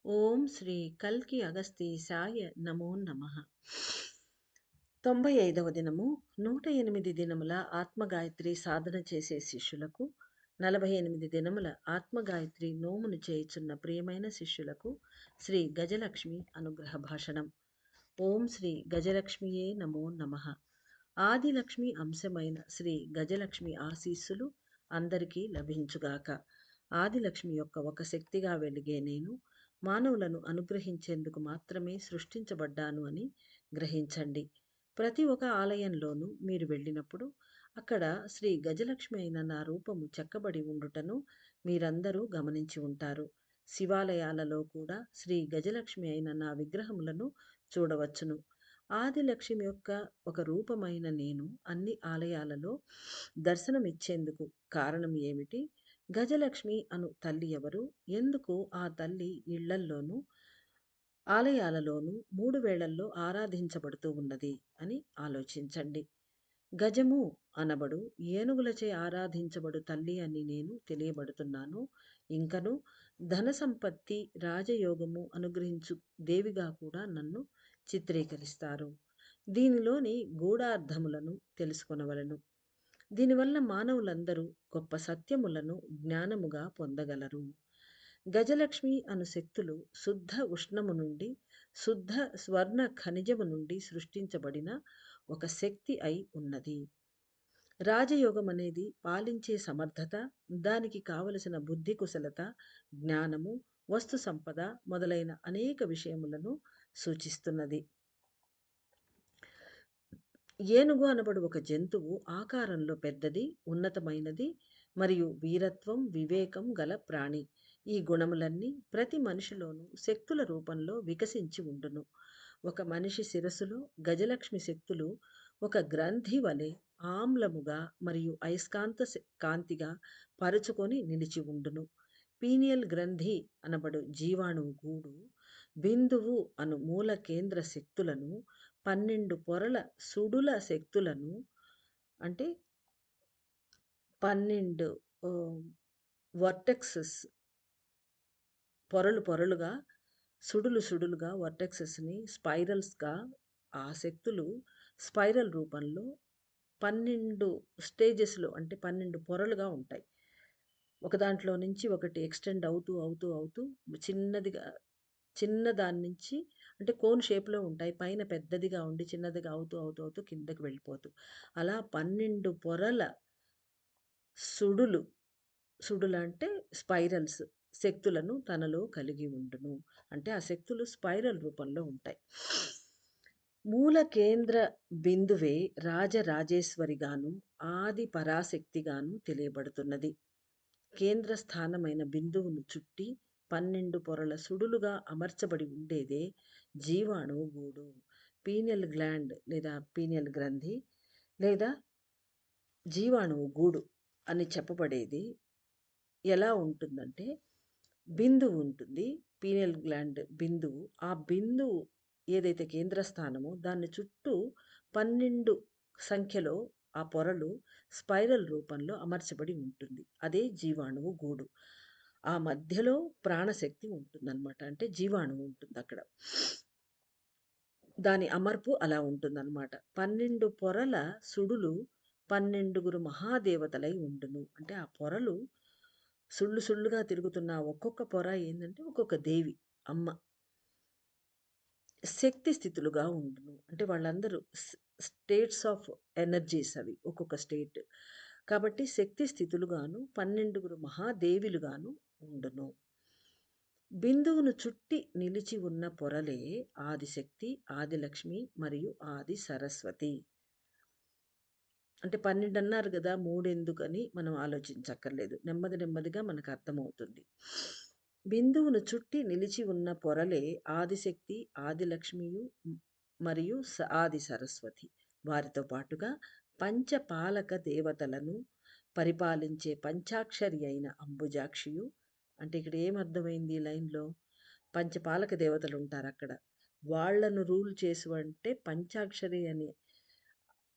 ఓం శ్రీ కల్కి అగస్తీసాయ నమో నమః. 95వ దినము 108 దినముల ఆత్మగాయత్రి సాధన చేసే శిష్యులకు 48 దినముల ఆత్మగాయత్రి నోమును చేయుచున్న ప్రియమైన శిష్యులకు శ్రీ గజలక్ష్మి అనుగ్రహ భాషణం. ఓం శ్రీ గజలక్ష్మియే నమో నమః. ఆదిలక్ష్మి అంశమైన శ్రీ గజలక్ష్మి ఆశీస్సులు అందరికీ లభించుగాక. ఆదిలక్ష్మి యొక్క ఒక శక్తిగా వెలిగే నేను మానవులను అనుగ్రహించేందుకు మాత్రమే సృష్టించబడ్డాను అని గ్రహించండి. ప్రతి ఒక్క ఆలయంలోనూ మీరు వెళ్ళినప్పుడు అక్కడ శ్రీ గజలక్ష్మి అయిన నా రూపము చెక్కబడి ఉండుటను మీరందరూ గమనించి ఉంటారు. శివాలయాలలో కూడా శ్రీ గజలక్ష్మి అయిన నా విగ్రహములను చూడవచ్చును. ఆదిలక్ష్మి యొక్క ఒక రూపమైన నేను అన్ని ఆలయాలలో దర్శనమిచ్చేందుకు కారణం ఏమిటి? గజలక్ష్మి అను తల్లి ఎవరు? ఎందుకు ఆ తల్లి ఇళ్లల్లోనూ ఆలయాలలోనూ 3 వేళల్లో ఆరాధించబడుతూ ఉన్నది అని ఆలోచించండి. గజము అనబడు ఏనుగులచే ఆరాధించబడు తల్లి అని నేను తెలియబడుతున్నాను. ఇంకను ధన సంపత్తి రాజయోగము అనుగ్రహించు దేవిగా కూడా నన్ను చిత్రీకరిస్తారు. దీనిలోని గూఢార్థములను తెలుసుకొనవలెను. దీనివల్ల మానవులందరూ గొప్ప సత్యములను జ్ఞానముగా పొందగలరు. గజలక్ష్మి అను శక్తులు శుద్ధ ఉష్ణము నుండి శుద్ధ స్వర్ణ ఖనిజము నుండి సృష్టించబడిన ఒక శక్తి అయి ఉన్నది. రాజయోగం అనేది పాలించే సమర్థత, దానికి కావలసిన బుద్ధి కుశలత, జ్ఞానము, వస్తు సంపద మొదలైన అనేక విషయములను సూచిస్తున్నది. ఏనుగు అనబడు ఒక జంతువు ఆకారంలో పెద్దది, ఉన్నతమైనది మరియు వీరత్వం, వివేకం గల ప్రాణి. ఈ గుణములన్నీ ప్రతి మనిషిలోనూ శక్తుల రూపంలో వికసించి ఉండును. ఒక మనిషి శిరస్సులో గజలక్ష్మి శక్తులు ఒక గ్రంథి వలె ఆమ్లముగా మరియు అయస్కాంత కాంతిగా పరుచుకొని నిలిచి ఉండును. పీనియల్ గ్రంథి అనబడు జీవాణువు గూడు బిందువు అను మూల కేంద్ర శక్తులను 12 పొరల సుడుల శక్తులను అంటే 12 వర్టెక్సెస్ పొరలుగా సుడులుగా వర్టెక్సెస్ని స్పైరల్స్గా ఆ శక్తులు స్పైరల్ రూపంలో 12 స్టేజెస్లో అంటే 12 పొరలుగా ఉంటాయి. ఒక దాంట్లో నుంచి ఒకటి ఎక్స్టెండ్ అవుతూ చిన్నదిగా చిన్న దాని నుంచి అంటే కోన్ షేప్‌లో ఉంటాయి. పైన పెద్దదిగా ఉండి చిన్నదిగా అవుతూ కిందకి వెళ్ళిపోతూ. అలా 12 పొరల సుడులు, సుడులంటే స్పైరల్స్ శక్తులను తనలో కలిగి ఉండును. అంటే ఆ శక్తులు స్పైరల్ రూపంలో ఉంటాయి. మూల కేంద్ర బిందువే రాజరాజేశ్వరిగాను, ఆది పరాశక్తిగాను తెలియబడుతున్నది. కేంద్ర స్థానమైన బిందువును చుట్టి 12 పొరల సుడులుగా అమర్చబడి ఉండేదే జీవాణువు గూడు. పీనియల్ గ్లాండ్ లేదా పీనియల్ గ్రంథి లేదా జీవాణువు గూడు అని చెప్పబడేది ఎలా ఉంటుందంటే బిందువు ఉంటుంది. పీనియల్ గ్లాండ్ బిందువు. ఆ బిందువు ఏదైతే కేంద్ర స్థానమో దాన్ని చుట్టూ 12 సంఖ్యలో ఆ పొరలు స్పైరల్ రూపంలో అమర్చబడి ఉంటుంది. అదే జీవాణువు గూడు. ఆ మధ్యలో ప్రాణశక్తి ఉంటుందన్నమాట. అంటే జీవాణువు ఉంటుందక్కడ. దాని అమర్పు అలా ఉంటుందన్నమాట. 12 పొరల సుడులు 12గురు మహాదేవతలై ఉండును. అంటే ఆ పొరలు సుళ్ళుగా తిరుగుతున్న ఒక్కొక్క పొర ఏందంటే ఒక్కొక్క దేవి, అమ్మ. శక్తి స్థితులుగా ఉండును. అంటే వాళ్ళందరూ స్టేట్స్ ఆఫ్ ఎనర్జీస్ అవి ఒక్కొక్క స్టేట్. కాబట్టి శక్తి స్థితులుగాను 12గురు మహాదేవిలుగాను ఉండును. బిందువును చుట్టి నిలిచి ఉన్న పొరలే ఆదిశక్తి, ఆదిలక్ష్మి మరియు ఆది సరస్వతి. అంటే 12 అన్నారు గదా! 3 ఎందుకని మనం ఆలోచించక్కర్లేదు. నెమ్మదిగా మనకు అర్థమవుతుంది. బిందువును చుట్టి నిలిచి ఉన్న పొరలే ఆదిశక్తి, ఆదిలక్ష్మియు మరియు ఆది సరస్వతి. వారితో పాటుగా పంచపాలక దేవతలను పరిపాలించే పంచాక్షరి అయిన అంబుజాక్షియు. అంటే ఇక్కడ ఏమర్థమైంది ఈ లైన్‌లో? పంచపాలక దేవతలుంటారక్కడ. వాళ్ళను రూల్ అంటే పంచాక్షరి అని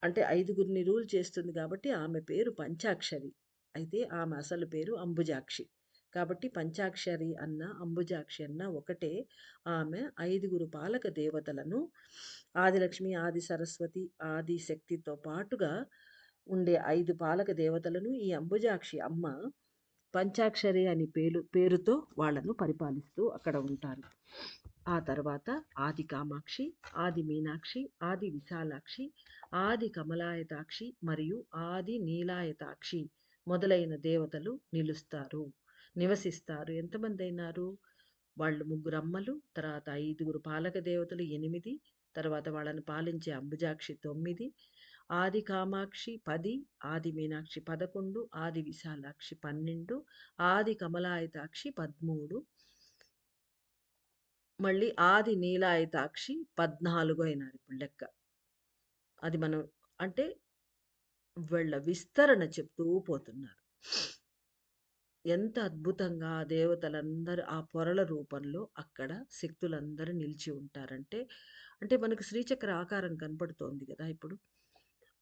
అంటే 5గురిని రూల్ చేస్తుంది కాబట్టి ఆమె పేరు పంచాక్షరి. అయితే ఆమె అసలు పేరు అంబుజాక్షి. కాబట్టి పంచాక్షరి అన్న, అంబుజాక్షి అన్న ఒకటే. ఆమె 5గురు పాలక దేవతలను ఆదిలక్ష్మి, ఆది సరస్వతి, ఆది శక్తితో పాటుగా ఉండే 5 పాలక దేవతలను ఈ అంబుజాక్షి అమ్మ పంచాక్షరి అని పేరుతో వాళ్ళను పరిపాలిస్తూ అక్కడ ఉంటారు. ఆ తర్వాత ఆది కామాక్షి, ఆది మీనాక్షి, ఆది విశాలాక్షి, ఆది కమలాయతాక్షి మరియు ఆది నీలాయతాక్షి మొదలైన దేవతలు నివసిస్తారు. ఎంతమంది అయినారు? వాళ్ళు ముగ్గురు అమ్మలు, తర్వాత 5గురు పాలక దేవతలు 8, తర్వాత వాళ్ళని పాలించే అంబుజాక్షి 9, ఆది కామాక్షి 10, ఆది మీనాక్షి 11, ఆది విశాలాక్షి 12, ఆది కమలాయతాక్షి 13, మళ్ళీ ఆది నీలాయతాక్షి 14 అయినారు ఇప్పుడు లెక్క. అది మనం అంటే వీళ్ళ విస్తరణ చెప్తూ పోతున్నారు. ఎంత అద్భుతంగా ఆ దేవతలందరూ ఆ పొరల రూపంలో అక్కడ శక్తులందరూ నిలిచి ఉంటారంటే, అంటే మనకు శ్రీచక్ర ఆకారం కనపడుతోంది కదా ఇప్పుడు.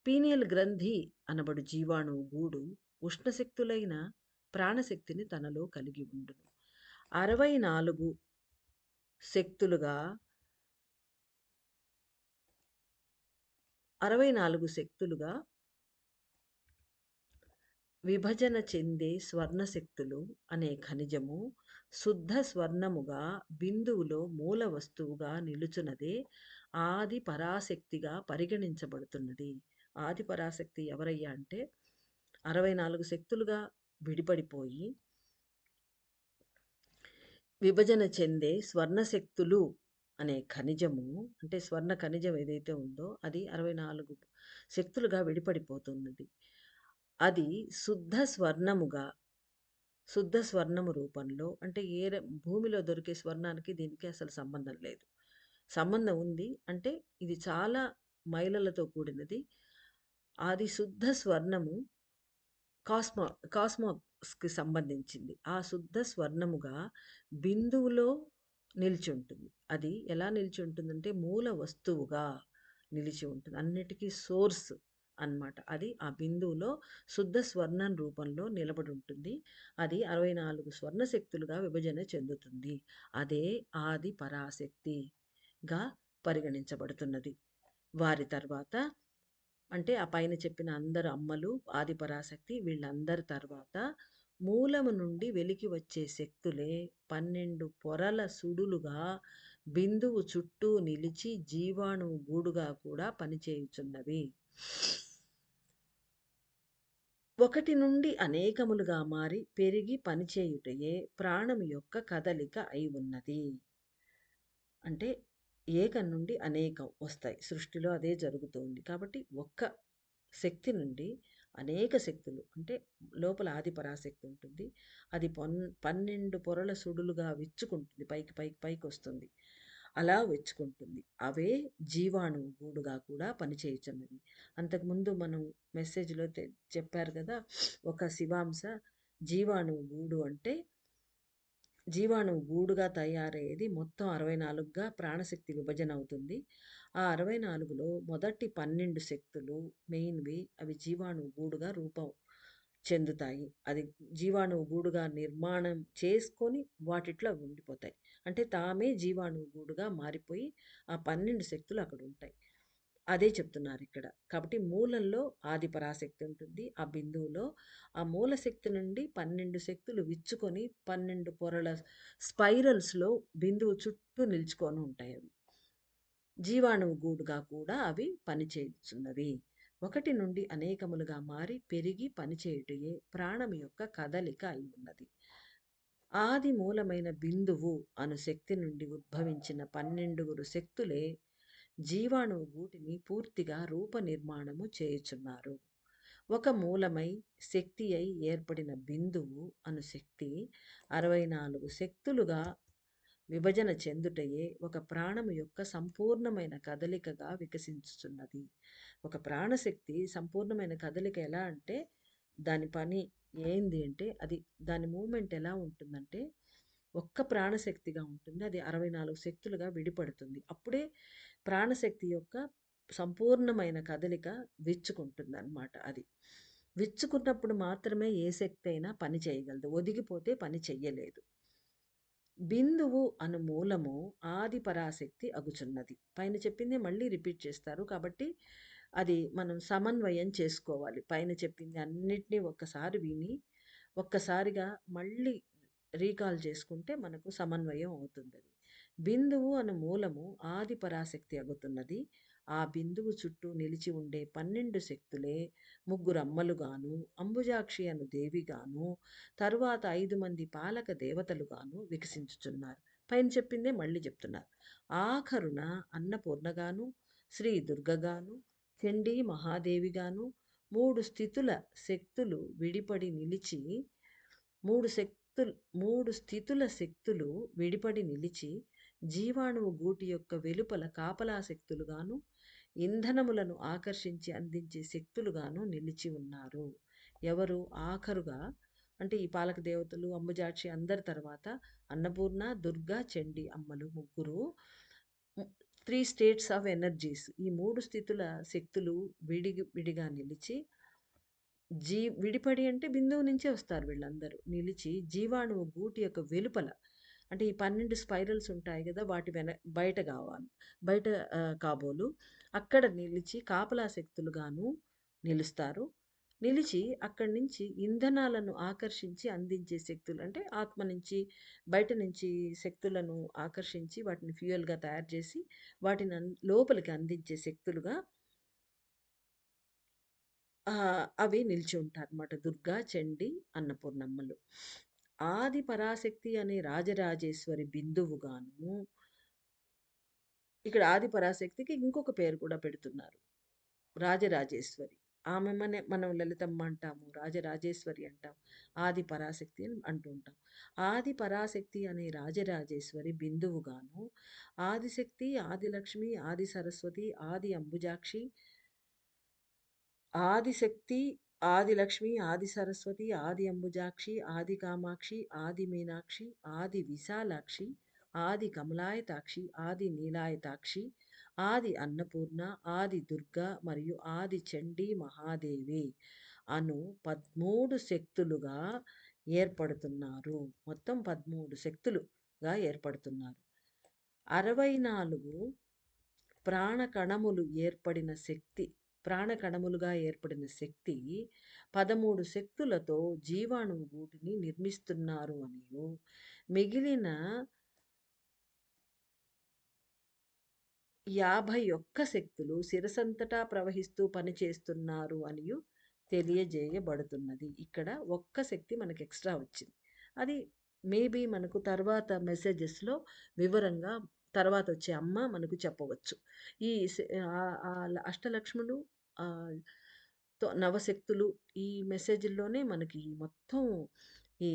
పీనియల్ గ్రంథి అనబడు జీవాణువు గూడు ఉష్ణశక్తులైన ప్రాణశక్తిని తనలో కలిగి ఉండును. 64 శక్తులుగా 64 శక్తులుగా విభజన చెందే స్వర్ణశక్తులు అనే ఖనిజము శుద్ధ స్వర్ణముగా బిందువులో మూల వస్తువుగా నిలుచున్నదే ఆది పరాశక్తిగా పరిగణించబడుతున్నది. ఆది పరాశక్తి ఎవరయ్యా అంటే 64 శక్తులుగా విడిపడిపోయి విభజన చెందే స్వర్ణశక్తులు అనే ఖనిజము, అంటే స్వర్ణ ఖనిజం ఏదైతే ఉందో అది 64 శక్తులుగా విడిపడిపోతున్నది. అది శుద్ధ స్వర్ణము రూపంలో, అంటే భూమిలో దొరికే స్వర్ణానికి దీనికి అసలు సంబంధం లేదు. సంబంధం ఉంది అంటే ఇది చాలా మైలలతో కూడినది. అది శుద్ధ స్వర్ణము కాస్మో కాస్మోస్కి సంబంధించింది. ఆ శుద్ధ స్వర్ణముగా బిందువులో నిలిచి ఉంటుంది. అది ఎలా నిలిచి ఉంటుందంటే మూల వస్తువుగా నిలిచి ఉంటుంది. అన్నిటికీ సోర్స్ అన్నమాట. అది ఆ బిందువులో శుద్ధ స్వర్ణం రూపంలో నిలబడి ఉంటుంది. అది 64 స్వర్ణ శక్తులుగా విభజన చెందుతుంది. అదే ఆది పరాశక్తిగా పరిగణించబడుతున్నది. వారి తర్వాత అంటే ఆ పైన చెప్పిన అందరు అమ్మలు, ఆది పరాశక్తి వీళ్ళందరి తర్వాత మూలము నుండి వెలికి వచ్చే శక్తులే 12 పొరల సుడులుగా బిందువు చుట్టూ నిలిచి జీవాణువు గూడుగా కూడా పనిచేయుచున్నవి. ఒకటి నుండి అనేకములుగా మారి పెరిగి పనిచేయుటయే ప్రాణము యొక్క కదలిక అయి ఉన్నది. అంటే ఏకం నుండి అనేకం వస్తాయి. సృష్టిలో అదే జరుగుతుంది. కాబట్టి ఒక్క శక్తి నుండి అనేక శక్తులు, అంటే లోపల ఆది పరాశక్తి ఉంటుంది. అది 12 పొరల సుడులుగా విచ్చుకుంటుంది. పైకి పైకి పైకి వస్తుంది. అలా విచ్చుకుంటుంది. అవే జీవాణువు గూడుగా కూడా పనిచేయుచున్నవి. అంతకుముందు మనం మెసేజ్‌లో చెప్పారు కదా! ఒక శివాంశ జీవాణువు గూడు అంటే జీవాణువు గూడుగా తయారయ్యేది మొత్తం 64గా ప్రాణశక్తి విభజన అవుతుంది. ఆ 64లో మొదటి 12 శక్తులు మెయిన్‌వి అవి జీవాణువు గూడుగా రూపం చెందుతాయి. అది జీవాణువు గూడుగా నిర్మాణం చేసుకొని వాటిట్లో అవి ఉండిపోతాయి. అంటే తామే జీవాణువు గూడుగా మారిపోయి ఆ 12 శక్తులు అక్కడుంటాయి. అదే చెప్తున్నారిక్కడ. కాబట్టి మూలంలో ఆది పరాశక్తి ఉంటుంది. ఆ బిందువులో ఆ మూల శక్తి నుండి 12 శక్తులు విచ్చుకొని 12 పొరల స్పైరల్స్‌లో బిందువు చుట్టూ నిలుచుకొని ఉంటాయవి. జీవాణువు గూడుగా కూడా అవి పనిచేయుచున్నవి. ఒకటి నుండి అనేకములుగా మారి పెరిగి పనిచేయుటయే ప్రాణము యొక్క కదలిక అయి ఉన్నది. ఆది మూలమైన బిందువు అను శక్తి నుండి ఉద్భవించిన 12 శక్తులే జీవాణువు గూటిని పూర్తిగా రూపనిర్మాణము చేయుచున్నారు. ఒక మూలమై శక్తి అయి ఏర్పడిన బిందువు అను శక్తి 64 శక్తులుగా విభజన చెందుటయే ఒక ప్రాణము యొక్క సంపూర్ణమైన కదలికగా వికసించుచున్నది. ఒక ప్రాణశక్తి సంపూర్ణమైన కదలిక ఎలా అంటే దాని పని ఏంది అంటే అది దాని మూమెంట్ ఎలా ఉంటుందంటే ఒక్క ప్రాణశక్తిగా ఉంటుంది. అది 64 శక్తులుగా విడిపడుతుంది. అప్పుడే ప్రాణశక్తి యొక్క సంపూర్ణమైన కదలిక విచ్చుకుంటుందన్నమాట అది. విచ్చుకున్నప్పుడు మాత్రమే ఏ శక్తి అయినా పని చేయగలదు. ఒదిగిపోతే పని చెయ్యలేదు. బిందువు అను మూలము ఆది పరాశక్తి అగుచున్నది. పైన చెప్పిందే మళ్ళీ రిపీట్ చేస్తారు. కాబట్టి అది మనం సమన్వయం చేసుకోవాలి. పైన చెప్పింది అన్నిటిని ఒక్కసారి విని, ఒక్కసారిగా మళ్ళీ రీకాల్ చేసుకుంటే మనకు సమన్వయం అవుతుందది. బిందువు అను మూలము ఆది పరాశక్తి అగుతున్నది. ఆ బిందువు చుట్టూ నిలిచి ఉండే 12 శక్తులే ముగ్గురమ్మలుగాను, అంబుజాక్షి అను దేవిగాను, తరువాత 5 మంది పాలక దేవతలుగాను వికసించుచున్నారు. పైన చెప్పిందే మళ్ళీ చెప్తున్నారు. ఆఖరున అన్నపూర్ణగాను, శ్రీ దుర్గగాను, చండీ మహాదేవిగాను 3 స్థితుల శక్తులు విడిపడి నిలిచి 3 శక్తులు 3 స్థితుల శక్తులు విడిపడి నిలిచి జీవాణువు గూటి యొక్క వెలుపల కాపలా శక్తులుగాను, ఇంధనములను ఆకర్షించి అందించే శక్తులుగాను నిలిచి ఉన్నారు. ఎవరు? ఆఖరుగా అంటే ఈ పాలక దేవతలు, అంబుజాక్షి అందరి తర్వాత అన్నపూర్ణ, దుర్గా, చండీ అమ్మలు ముగ్గురు 3 స్టేట్స్ ఆఫ్ ఎనర్జీస్. ఈ 3 స్థితుల శక్తులు విడిగా నిలిచి విడిపడి అంటే బిందువు నుంచే వస్తారు వీళ్ళందరూ. నిలిచి జీవాణువు గూటి యొక్క వెలుపల అంటే ఈ 12 స్పైరల్స్ ఉంటాయి గదా! వాటి బయట గావాలి. బయట కాబోలు అక్కడ నిలిచి కాపలా శక్తులుగాను నిలుస్తారు. నిలిచి అక్కడి నుంచి ఇంధనాలను ఆకర్షించి అందించే శక్తులు అంటే ఆత్మ నుంచి బయట నుంచి శక్తులను ఆకర్షించి వాటిని ఫ్యూయల్‌గా తయారు చేసి వాటిని లోపలికి అందించే శక్తులుగా అవి నిలిచి ఉంటారన్నమాట. దుర్గా, చండీ, అన్నపూర్ణమ్మలు. ఆది పరాశక్తి అనే రాజరాజేశ్వరి బిందువుగాను ఇక్కడ ఆది పరాశక్తికి ఇంకొక పేరు కూడా పెడుతున్నారు. రాజరాజేశ్వరి. ఆమెమనే మనం లలితమ్మ అంటాము. రాజరాజేశ్వరి అంటాం. ఆది పరాశక్తి అని అంటూ ఉంటాం. ఆది పరాశక్తి అనే రాజరాజేశ్వరి బిందువుగాను ఆదిశక్తి, ఆదిలక్ష్మి, ఆది సరస్వతి, ఆది అంబుజాక్షి, ఆదిశక్తి, ఆదిలక్ష్మి, ఆది సరస్వతి, ఆది అంబుజాక్షి, ఆది కామాక్షి, ఆది మీనాక్షి, ఆది విశాలాక్షి, ఆది కమలాయతాక్షి, ఆది నీలాయతాక్షి, ఆది అన్నపూర్ణ, ఆది దుర్గా మరియు ఆది చండీ మహాదేవి అను 13 శక్తులుగా ఏర్పడుతున్నారు. మొత్తం 13 శక్తులుగా ఏర్పడుతున్నారు. 64 ప్రాణకణములు ఏర్పడిన శక్తి ప్రాణకణములుగా ఏర్పడిన శక్తి 13 శక్తులతో జీవాణువు గూటిని నిర్మిస్తున్నారు అనియు మిగిలిన 51 శక్తులు శిరసంతటా ప్రవహిస్తూ పనిచేస్తున్నారు అనియు తెలియజేయబడుతున్నది. ఇక్కడ ఒక్క శక్తి మనకి ఎక్స్ట్రా వచ్చింది. అది మేబీ మనకు తర్వాత మెసేజెస్‌లో వివరంగా తర్వాత వచ్చే అమ్మ మనకు చెప్పవచ్చు. ఈ అష్టలక్ష్ములు ఆహ్, నవశక్తులు ఈ మెసేజుల్లోనే మనకి మొత్తం ఈ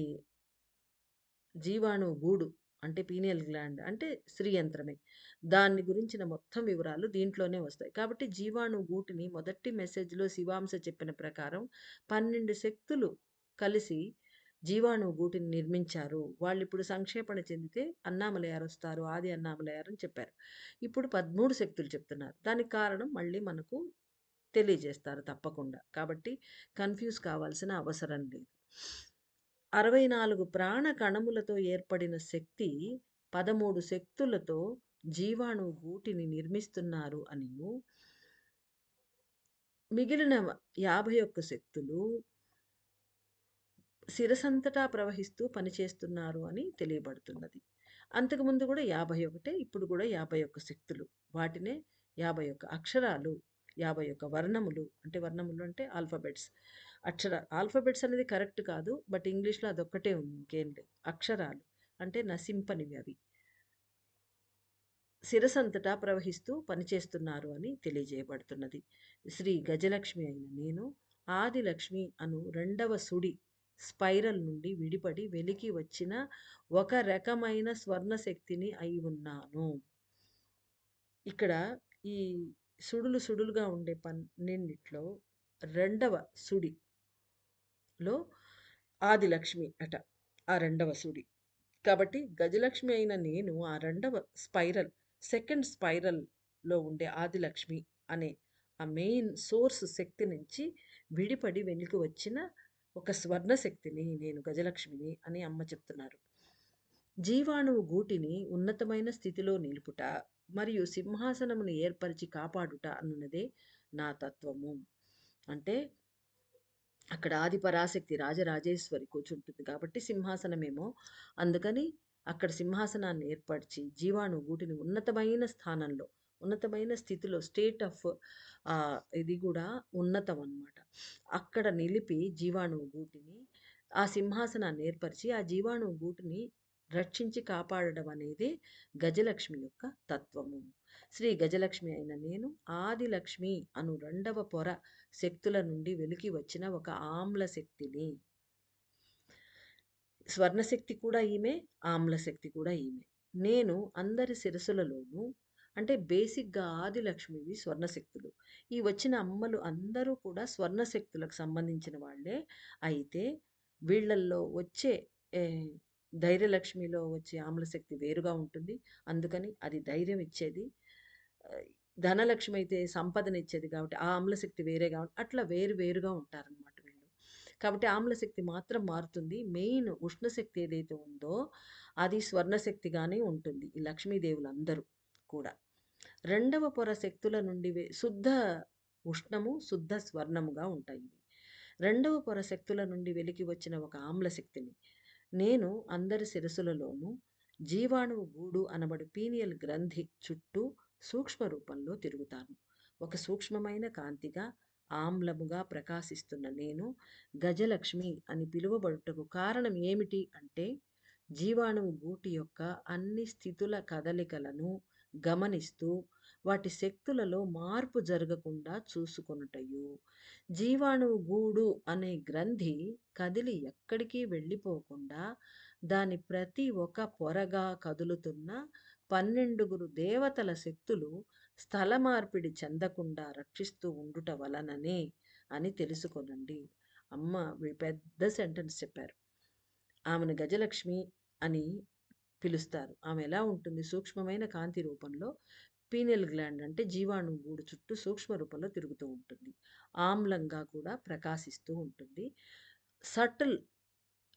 జీవాణువు గూడు అంటే పీనియల్ గ్లాండ్ అంటే స్త్రీ యంత్రమే. దాన్ని గురించిన మొత్తం వివరాలు దీంట్లోనే వస్తాయి. కాబట్టి జీవాణువు గూటిని మొదటి మెసేజ్‌లో శివాంశ చెప్పిన ప్రకారం 12 శక్తులు కలిసి జీవాణువు గూటిని నిర్మించారు. వాళ్ళిప్పుడు సంక్షేపణ చెందితే అన్నామలయారొస్తారు. ఆది అన్నామలయారు అని చెప్పారు. ఇప్పుడు 13 శక్తులు చెప్తున్నారు. దానికి కారణం మళ్ళీ మనకు తెలియజేస్తారు తప్పకుండా. కాబట్టి కన్‌ఫ్యూజ్ కావాల్సిన అవసరం లేదు. 64 ప్రాణ కణములతో ఏర్పడిన శక్తి 13 శక్తులతో జీవాణువు గూటిని నిర్మిస్తున్నారు అనియు మిగిలిన 51 శక్తులు శిరసంతటా ప్రవహిస్తూ పనిచేస్తున్నారు అని తెలియబడుతున్నది. అంతకుముందు కూడా 51 ఇప్పుడు కూడా 51 శక్తులు. వాటినే 51 అక్షరాలు, 51 వర్ణములు అంటే వర్ణములు అంటే ఆల్ఫాబెట్స్. ఆల్ఫాబెట్స్ అనేది కరెక్ట్ కాదు. బట్ ఇంగ్లీష్‌లో అదొక్కటే ఉంది. ఇంకేం లేదు. అక్షరాలు అంటే నశింపనివి అవి. శిరసంతటా ప్రవహిస్తూ పనిచేస్తున్నారు అని తెలియజేయబడుతున్నది. శ్రీ గజలక్ష్మి అయిన నేను ఆదిలక్ష్మి అను రెండవ సుడి స్పైరల్ నుండి విడిపడి వెలికి వచ్చిన ఒక రకమైన స్వర్ణ శక్తిని అయి ఉన్నాను. ఇక్కడ ఈ సుడులుగా ఉండే పన్నెండిట్లో రెండవ సుడిలో ఆదిలక్ష్మి అట. ఆ రెండవ సుడి. కాబట్టి గజలక్ష్మి అయిన నేను ఆ రెండవ స్పైరల్ సెకండ్ స్పైరల్‌లో ఉండే ఆదిలక్ష్మి అనే ఆ మెయిన్ సోర్స్ శక్తి నుంచి విడిపడి వెలికి వచ్చిన ఒక స్వర్ణ శక్తిని నేను గజలక్ష్మిని అని అమ్మ చెప్తున్నారు. జీవాణువు గూటిని ఉన్నతమైన స్థితిలో నిలుపుట మరియు సింహాసనమును ఏర్పరిచి కాపాడుట అన్నదే నా తత్వము. అంటే అక్కడ ఆది పరాశక్తి రాజరాజేశ్వరి కూర్చుంటుంది కాబట్టి సింహాసనమేమో. అందుకని అక్కడ సింహాసనాన్ని ఏర్పరిచి జీవాణువు గూటిని ఉన్నతమైన స్థానంలో, ఉన్నతమైన స్థితిలో స్టేట్ ఆఫ్ ఇది కూడా ఉన్నతం అన్నమాట. అక్కడ నిలిపి జీవాణువు గూటిని, ఆ సింహాసనాన్ని ఏర్పరిచి ఆ జీవాణువు గూటిని రక్షించి కాపాడడం అనేది గజలక్ష్మి యొక్క తత్వము. శ్రీ గజలక్ష్మి అయిన నేను ఆదిలక్ష్మి అను రెండవ పొర శక్తుల నుండి వెలికి వచ్చిన ఒక ఆమ్ల శక్తిని. స్వర్ణశక్తి కూడా ఈమె, ఆమ్ల శక్తి కూడా ఈమె. నేను అందరి శిరసులలోనూ, అంటే బేసిక్‌గా ఆదిలక్ష్మివి స్వర్ణశక్తులు. ఈ వచ్చిన అమ్మలు అందరూ కూడా స్వర్ణశక్తులకు సంబంధించిన వాళ్ళే. అయితే వీళ్ళల్లో వచ్చే ఏ ధైర్యలక్ష్మిలో వచ్చే ఆమ్లశక్తి వేరుగా ఉంటుంది. అందుకని అది ధైర్యం ఇచ్చేది. ఆహ్, ధనలక్ష్మి అయితే సంపదనిచ్చేది కాబట్టి ఆ ఆమ్లశక్తి వేరే కాబట్టి అట్లా వేరు వేరుగా ఉంటారనమాట వీళ్ళు. కాబట్టి ఆమ్లశక్తి మాత్రం మారుతుంది. మెయిన్ ఉష్ణశక్తి ఏదైతే ఉందో అది స్వర్ణశక్తిగానే ఉంటుంది. ఈ లక్ష్మీదేవులందరూ కూడా. రెండవ పొర శక్తుల నుండి శుద్ధ ఉష్ణము, శుద్ధ స్వర్ణముగా ఉంటాయి ఇవి. రెండవ పొర శక్తుల నుండి వెలికి వచ్చిన ఒక ఆమ్లశక్తిని నేను అందరి శిరసులలోనూ జీవాణువు గూడు అనబడు పీనియల్ గ్రంథి చుట్టూ సూక్ష్మ రూపంలో తిరుగుతాను. ఒక సూక్ష్మమైన కాంతిగా, ఆమ్లముగా ప్రకాశిస్తున్న నేను గజలక్ష్మి అని పిలువబడుటకు కారణం ఏమిటి అంటే, జీవాణువు గూటి యొక్క అన్ని స్థితుల కదలికలను గమనిస్తూ వాటి శక్తులలో మార్పు జరగకుండా చూసుకొనుటయు. జీవాణువు గూడు అనే గ్రంథి కదిలి ఎక్కడికి వెళ్ళిపోకుండా దాని ప్రతి ఒక్క పొరగా కదులుతున్న 12 దేవతల శక్తులు స్థల మార్పిడి చెందకుండా రక్షిస్తూ ఉండుట వలననే అని తెలుసుకొనండి. అమ్మ పెద్ద సెంటెన్స్ చెప్పారు. ఆమెను గజలక్ష్మి అని పిలుస్తారు. ఆమె ఎలా ఉంటుంది? సూక్ష్మమైన కాంతి రూపంలో పీనియల్ గ్లాండ్ అంటే జీవాణువు గూడు చుట్టూ సూక్ష్మ రూపంలో తిరుగుతూ ఉంటుంది. ఆమ్లంగా కూడా ప్రకాశిస్తూ ఉంటుంది. సటిల్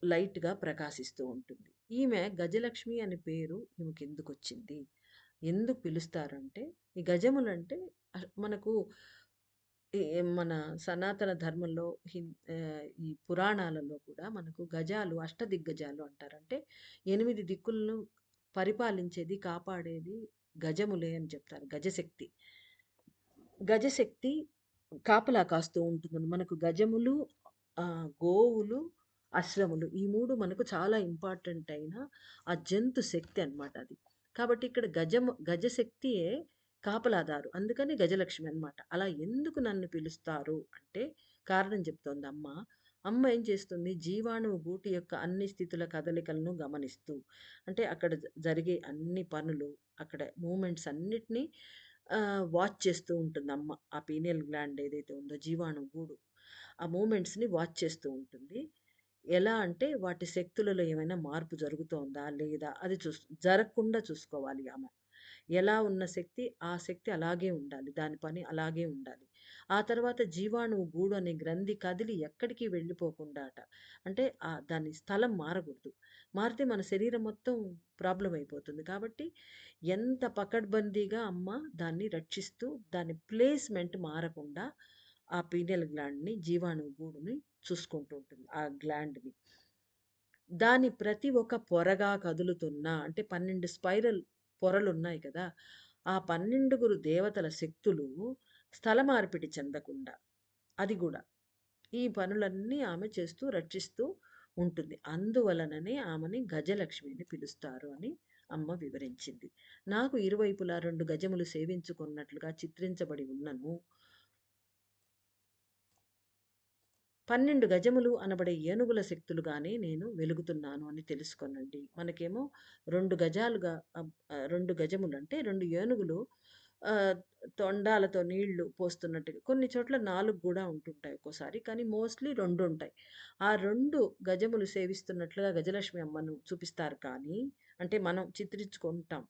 లైట్‌గా ప్రకాశిస్తూ ఉంటుంది. ఈమె గజలక్ష్మి అనే పేరు ఈమెకెందుకొచ్చింది? ఎందుకు పిలుస్తారంటే, ఈ గజములంటే మనకు మన సనాతన ధర్మంలో ఈ పురాణాలలో కూడా మనకు గజాలు అష్టదిగ్గజాలు అంటారు. అంటే 8 దిక్కులను పరిపాలించేది, కాపాడేది గజములే అని చెప్తారు. గజశక్తి. గజశక్తి కాపలా కాస్తూ ఉంటుంది. మనకు గజములు, గోవులు, అశ్వములు ఈ 3 మనకు చాలా ఇంపార్టెంట్ అయిన ఆ జంతు శక్తి అన్నమాట అది. కాబట్టి ఇక్కడ గజశక్తియే కాపలాదారు. అందుకని గజలక్ష్మి అన్నమాట. అలా ఎందుకు నన్ను పిలుస్తారు అంటే కారణం చెప్తోంది అమ్మ. అమ్మ ఏం చేస్తుంది? జీవాణువు గూటి యొక్క అన్ని స్థితుల కదలికలను గమనిస్తూ, అంటే అక్కడ జరిగే అన్ని పనులు, అక్కడ మూవ్‌మెంట్స్ అన్నిటిని వాచ్ చేస్తూ ఉంటుందమ్మ. ఆ పీనియల్ గ్లాండ్ ఏదైతే ఉందో జీవాణువు గూడు. ఆ మూవ్‌మెంట్స్‌ని వాచ్ చేస్తూ ఉంటుంది. ఎలా అంటే వాటి శక్తులలో ఏమైనా మార్పు జరుగుతోందా? లేదా? అది జరగకుండా చూసుకోవాలి ఆమె. ఎలా ఉన్న శక్తి, ఆ శక్తి అలాగే ఉండాలి. దాని పని అలాగే ఉండాలి. ఆ తర్వాత జీవాణువు గూడు అనే గ్రంథి కదిలి ఎక్కడికి వెళ్ళిపోకుండాట. అంటే దాని స్థలం మారకూడదు. మారితే మన శరీరం మొత్తం ప్రాబ్లమ్ అయిపోతుంది. కాబట్టి ఎంత పకడ్బందీగా అమ్మ దాన్ని రక్షిస్తూ, దాని ప్లేస్‌మెంట్ మారకుండా ఆ పీనియల్ గ్లాండ్‌ని, జీవాణువు గూడుని చూసుకుంటూ ఉంటుంది. ఆ గ్లాండ్‌ని. దాని ప్రతి ఒక్క పొరగా కదులుతున్న అంటే 12 స్పైరల్ పొరలున్నాయి కదా! ఆ 12 దేవతల శక్తులు స్థల మార్పిడి చెందకుండా అది గూడా. ఈ పనులన్నీ ఆమె చేస్తూ రక్షిస్తూ ఉంటుంది. అందువలననే ఆమెని గజలక్ష్మి అని పిలుస్తారు అని అమ్మ వివరించింది. నాకు ఇరువైపులా 2 గజములు సేవించుకున్నట్లుగా చిత్రించబడి ఉన్నను. 12 గజములు అనబడే ఏనుగుల శక్తులుగానే నేను వెలుగుతున్నాను అని తెలుసుకొనండి. మనకేమో 2 గజాలుగా 2 గజములు అంటే 2 ఏనుగులు ఆహ్, తొండాలతో నీళ్లు పోస్తున్నట్టుగా కొన్ని చోట్ల 4 గూడా ఉంటుంటాయి ఒక్కోసారి. కానీ మోస్ట్‌లీ 2 ఉంటాయి. ఆ 2 గజములు సేవిస్తున్నట్లుగా గజలక్ష్మి అమ్మను చూపిస్తారు కానీ, అంటే మనం చిత్రించుకుంటాం.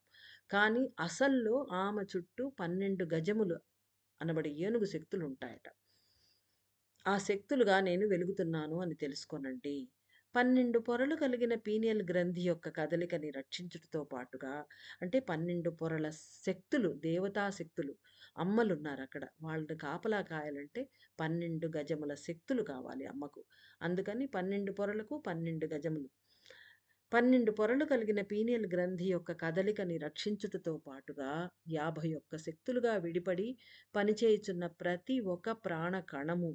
కానీ అసల్లో ఆమె చుట్టూ 12 గజములు అనబడే ఏనుగు శక్తులుంటాయట. ఆ శక్తులుగా నేను వెలుగుతున్నాను అని తెలుసుకోనండి. 12 పొరలు కలిగిన పీనియల్ గ్రంథి యొక్క కదలికని రక్షించుటతో పాటుగా అంటే 12 పొరల శక్తులు, దేవతా శక్తులు అమ్మలున్నారక్కడ. వాళ్ళని కాపలా కాయాలంటే 12 గజముల శక్తులు కావాలి అమ్మకు. అందుకని 12 పొరలకు 12 గజములు. 12 పొరలు కలిగిన పీనియల్ గ్రంథి యొక్క కదలికని రక్షించుటతో పాటుగా 51 శక్తులుగా విడిపడి పనిచేయుచున్న ప్రతి ఒక్క ప్రాణ కణము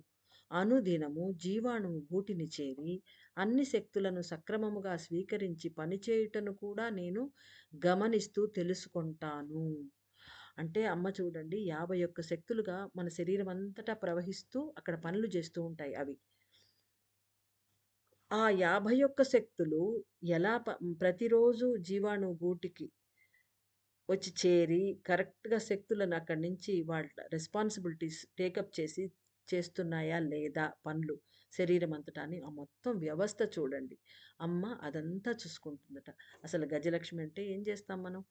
అనుదినము జీవాణువు గూటిని చేరి అన్ని శక్తులను సక్రమముగా స్వీకరించి పనిచేయుటను కూడా నేను గమనిస్తూ తెలుసుకుంటాను. అంటే అమ్మ చూడండి 51 శక్తులుగా మన శరీరం అంతటా ప్రవహిస్తూ అక్కడ పనులు చేస్తూ ఉంటాయి అవి. ఆ 51 శక్తులు ఎలా ప్రతిరోజు జీవాణువు గూటికి వచ్చి చేరి కరెక్ట్‌గా శక్తులను అక్కడి నుంచి వాళ్ళ రెస్పాన్సిబిలిటీస్ టేకప్ చేసి చేస్తున్నాయా లేదా పనులు శరీరం అంతటా అని ఆ మొత్తం వ్యవస్థ చూడండి. అమ్మ అదంతా చూసుకుంటుందట. అసలు గజలక్ష్మి అంటే ఏం చేస్తాం మనం?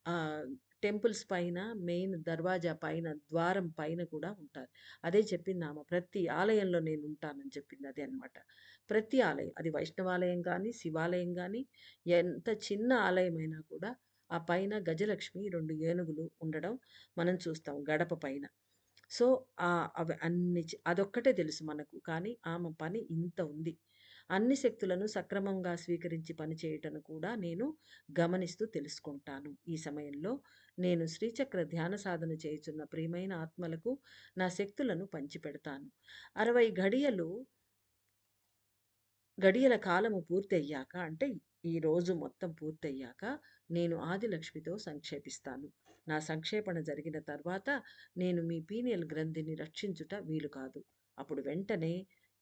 ఆహ్, టెంపుల్స్ పైన మెయిన్ దర్వాజా పైన ద్వారం పైన కూడా ఉంటారు. అదే చెప్పిందామె. ప్రతి ఆలయంలో నేనుంటానని చెప్పింది అదే అనమాట. ప్రతి ఆలయం అది వైష్ణవాలయం గానీ, శివాలయం గానీ, ఎంత చిన్న ఆలయమైనా కూడా ఆ పైన గజలక్ష్మి 2 ఏనుగులు ఉండడం మనం చూస్తాం గడప పైన. సో, అవి అన్ని అదొక్కటే తెలుసు మనకు. కానీ ఆమె పని ఇంత ఉంది. అన్ని శక్తులను సక్రమంగా స్వీకరించి పనిచేయుటను కూడా నేను గమనిస్తూ తెలుసుకుంటాను. ఈ సమయంలో నేను శ్రీచక్ర ధ్యాన సాధన చేయుచున్న ప్రియమైన ఆత్మలకు నా శక్తులను పంచిపెడతాను. 60 గడియల కాలము పూర్తయ్యాక అంటే ఈ రోజు మొత్తం పూర్తయ్యాక నేను ఆదిలక్ష్మితో సంక్షేపిస్తాను. నా సంక్షేపణ జరిగిన తర్వాత నేను మీ పీనియల్ గ్రంథిని రక్షించుట వీలు కాదు. అప్పుడు వెంటనే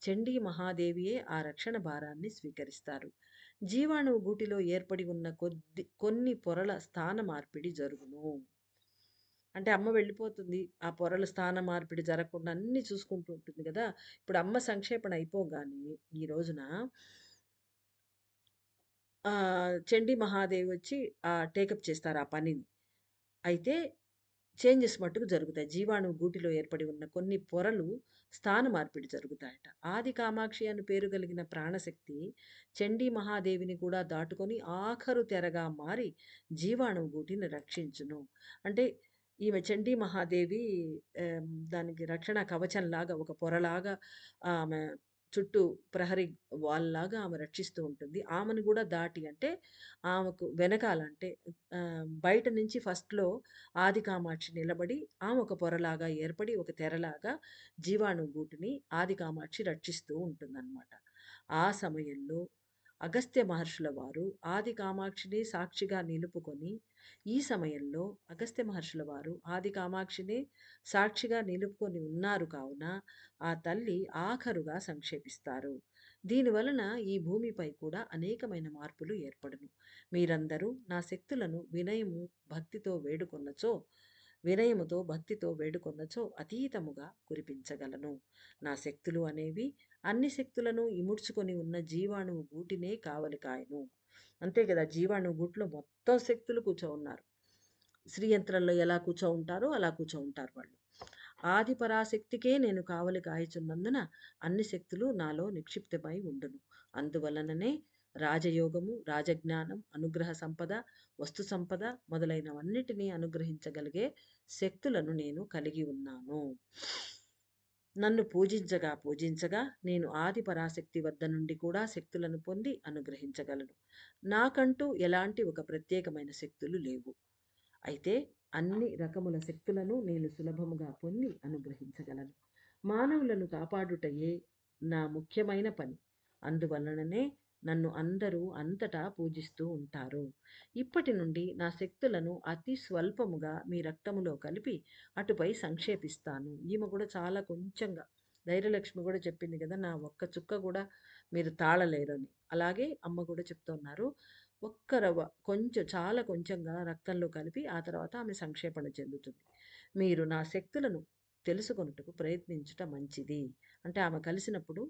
చండీ మహాదేవియే ఆ రక్షణ భారాన్ని స్వీకరిస్తారు. జీవాణువు గూటిలో ఏర్పడి ఉన్న కొన్ని పొరల స్థాన మార్పిడి జరుగును. అంటే అమ్మ వెళ్ళిపోతుంది. ఆ పొరల స్థాన మార్పిడి జరగకుండా అన్నీ చూసుకుంటూ ఉంటుంది గదా! ఇప్పుడు అమ్మ సంక్షేపణ అయిపోగానే ఈ రోజున చండీ మహాదేవి వచ్చి టేకప్ చేస్తారు ఆ పనిని. అయితే చేంజెస్ మట్టుకు జరుగుతాయి. జీవాణువు గూటిలో ఏర్పడి ఉన్న కొన్ని పొరలు స్థాన మార్పిడి జరుగుతాయట. ఆది కామాక్షి అని పేరు కలిగిన ప్రాణశక్తి చండీ మహాదేవిని కూడా దాటుకొని ఆఖరు తెరగా మారి జీవాణువు గూటిని రక్షించును. అంటే ఈమె చండీ మహాదేవి దానికి రక్షణ కవచంలాగా ఒక పొరలాగా ఆమె చుట్టూ ప్రహరీ వాల్‌లాగా ఆమె రక్షిస్తూ ఉంటుంది. ఆమెను గూడా దాటి అంటే ఆమెకు వెనకాల అంటే బయట నుంచి ఫస్ట్‌లో ఆది కామాక్షి నిలబడి ఆమె ఒక పొరలాగా ఏర్పడి ఒక తెరలాగా జీవాణు గూటిని ఆది కామాక్షి రక్షిస్తూ ఉంటుందన్నమాట. ఆ సమయంలో అగస్త్య మహర్షుల వారు ఆది కామాక్షిని సాక్షిగా నిలుపుకొని ఈ సమయంలో అగస్త్య మహర్షుల వారు ఆది కామాక్షిని సాక్షిగా నిలుపుకొని ఉన్నారు కావున ఆ తల్లి ఆఖరుగా సంక్షేపిస్తారు. దీనివలన ఈ భూమిపై కూడా అనేకమైన మార్పులు ఏర్పడును. మీరందరూ నా శక్తులను వినయముతో భక్తితో వేడుకొన్నచో అతీతముగా కురిపించగలను. నా శక్తులు అనేవి అన్ని శక్తులను ఇముడ్చుకొని ఉన్న జీవాణువు గూటినే కావలి కాయను. అంతే కదా! జీవాణువు గూట్లో మొత్తం శక్తులు కూర్చోవున్నారు. శ్రీయంత్రంలో ఎలా కూర్చోవుంటారో అలా కూర్చోవుంటారు వాళ్ళు. ఆది పరాశక్తికే నేను కావలి కాయుచున్నందున అన్ని శక్తులు నాలో నిక్షిప్తమై ఉండును. అందువలననే రాజయోగము, రాజజ్ఞానం, అనుగ్రహ సంపద, వస్తు సంపద మొదలైనవన్నిటినీ అనుగ్రహించగలిగే శక్తులను నేను కలిగి ఉన్నాను. నన్ను పూజించగా నేను ఆది పరాశక్తి వద్ద నుండి కూడా శక్తులను పొంది అనుగ్రహించగలను. నాకంటూ ఎలాంటి ఒక ప్రత్యేకమైన శక్తులు లేవు. అయితే అన్ని రకముల శక్తులను నేను సులభముగా పొంది అనుగ్రహించగలను. మానవులను కాపాడుటయే నా ముఖ్యమైన పని. అందువలననే నన్ను అందరూ అంతటా పూజిస్తూ ఉంటారు. ఇప్పటి నుండి నా శక్తులను అతి స్వల్పముగా మీ రక్తములో కలిపి అటుపై సంక్షేపిస్తాను. ఈమె కూడా చాలా కొంచెంగా ధైర్యలక్ష్మి కూడా చెప్పింది కదా! నా ఒక్క చుక్క కూడా మీరు తాళలేరని. అలాగే అమ్మ కూడా చెప్తున్నారు. ఒక్క రవ్వ కొంచెం చాలా కొంచెంగా రక్తంలో కలిపి ఆ తర్వాత ఆమె సంక్షేపణ చెందుతుంది. మీరు నా శక్తులను తెలుసుకొనుటకు ప్రయత్నించుట మంచిది. అంటే ఆమె కలిసినప్పుడు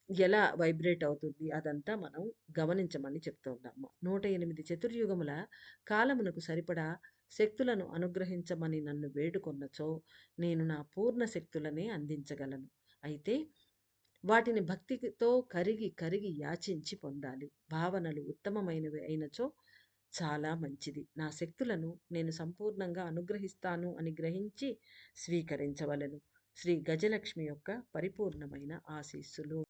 ఎలా వైబ్రేట్ అవుతుంది అదంతా మనం గమనించమని చెప్తోందమ్మ. 108 చతుర్యుగముల కాలమునకు సరిపడా శక్తులను అనుగ్రహించమని నన్ను వేడుకొన్నచో నేను నా పూర్ణ శక్తులనే అందించగలను. అయితే వాటిని భక్తితో కరిగి కరిగి యాచించి పొందాలి. భావనలు ఉత్తమమైనవి అయినచో చాలా మంచిది. నా శక్తులను నేను సంపూర్ణంగా అనుగ్రహిస్తాను అని గ్రహించి స్వీకరించవలెను. శ్రీ గజలక్ష్మి యొక్క పరిపూర్ణమైన ఆశీస్సులు.